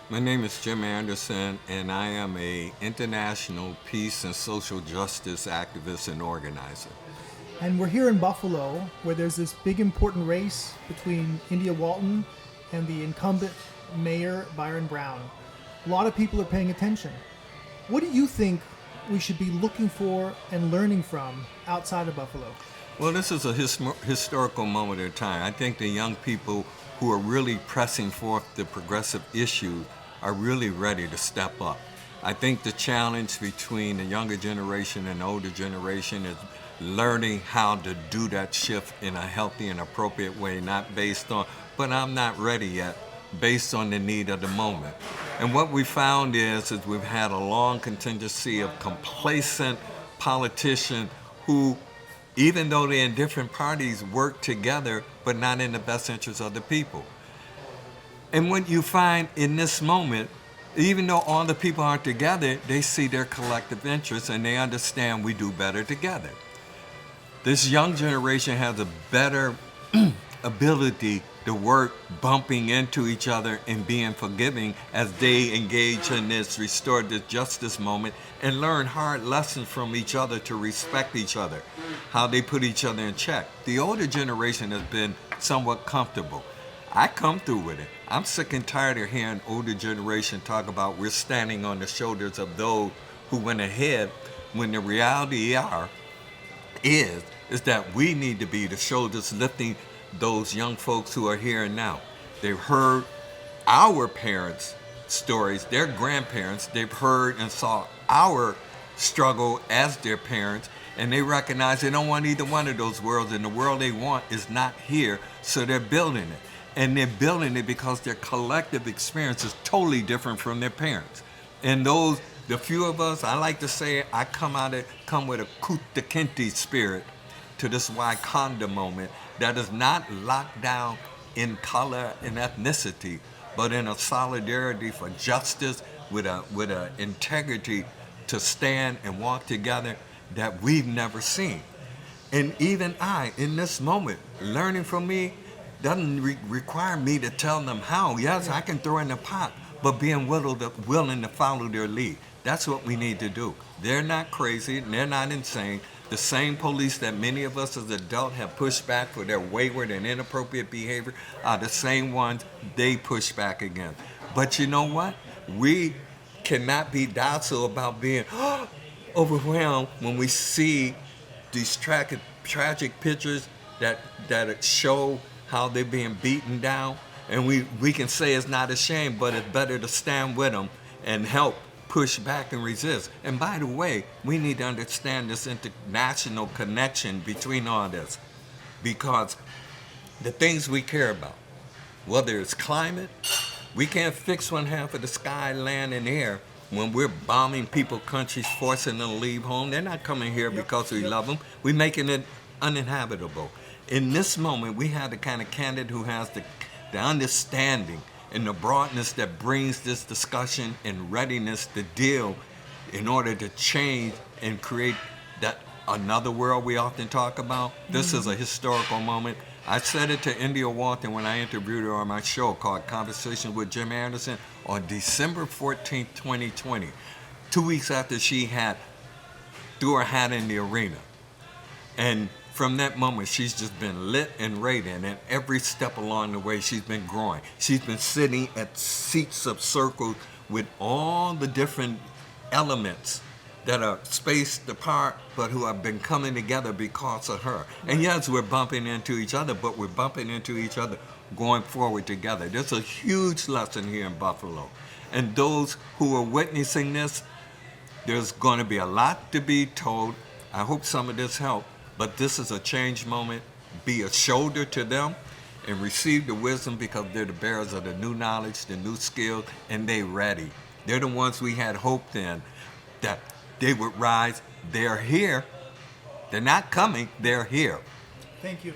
My name is Jim Anderson, and I am a international peace and social justice activist and organizer. And we're here in Buffalo, where there's this big important race between India Walton and the incumbent Mayor Byron Brown. A lot of people are paying attention. What do you think we should be looking for and learning from outside of Buffalo? Well, this is a historical moment in time. I think the young people who are really pressing forth the progressive issue are really ready to step up. I think the challenge between the younger generation and the older generation is learning how to do that shift in a healthy and appropriate way, not based on, but I'm not ready yet, based on the need of the moment. And what we found is we've had a long contingency of complacent politicians who, even though they're in different parties, work together, but not in the best interest of the people. And what you find in this moment, even though all the people aren't together, they see their collective interests and they understand we do better together. This young generation has a better ability to work bumping into each other and being forgiving as they engage in this restorative justice moment and learn hard lessons from each other to respect each other, how they put each other in check. The older generation has been somewhat comfortable. I come through with it. I'm sick and tired of hearing older generation talk about we're standing on the shoulders of those who went ahead when the reality is that we need to be the shoulders lifting those young folks who are here and now. They've heard our parents' stories, their grandparents, they've heard and saw our struggle as their parents, and they recognize they don't want either one of those worlds, and the world they want is not here, so they're building it. And they're building it because their collective experience is totally different from their parents. And the few of us, I like to say, I come with a Kunta Kinte spirit to this Wakanda moment that is not locked down in color and ethnicity, but in a solidarity for justice with a integrity to stand and walk together that we've never seen. And even I, in this moment, learning from me doesn't require me to tell them how. Yes, I can throw in the pot, but being willing to follow their lead. That's what we need to do. They're not crazy, they're not insane. The same police that many of us as adults have pushed back for their wayward and inappropriate behavior are the same ones they push back against. But you know what? We cannot be docile about being overwhelmed when we see these tragic pictures that show how they're being beaten down. And we can say it's not a shame, but it's better to stand with them and help push back and resist. And by the way, we need to understand this international connection between all this, because the things we care about, whether it's climate, we can't fix one half of the sky, land, and air when we're bombing people, countries, forcing them to leave home. They're not coming here because we love them. We're making it uninhabitable. In this moment, we have the kind of candidate who has the understanding and the broadness that brings this discussion and readiness to deal in order to change and create that another world we often talk about. This is a historical moment. I said it to India Walton when I interviewed her on my show called Conversations with Jim Anderson on December 14th, 2020, 2 weeks after she threw her hat in the arena. And from that moment, she's just been lit and radiant, and every step along the way, she's been growing. She's been sitting at seats of circles with all the different elements that are spaced apart, but who have been coming together because of her. And yes, we're bumping into each other, but we're bumping into each other going forward together. There's a huge lesson here in Buffalo. And those who are witnessing this, there's going to be a lot to be told. I hope some of this helped. But this is a change moment. Be a shoulder to them and receive the wisdom, because they're the bearers of the new knowledge, the new skills, and they're ready. They're the ones we had hoped in that they would rise. They're here. They're not coming. They're here. Thank you.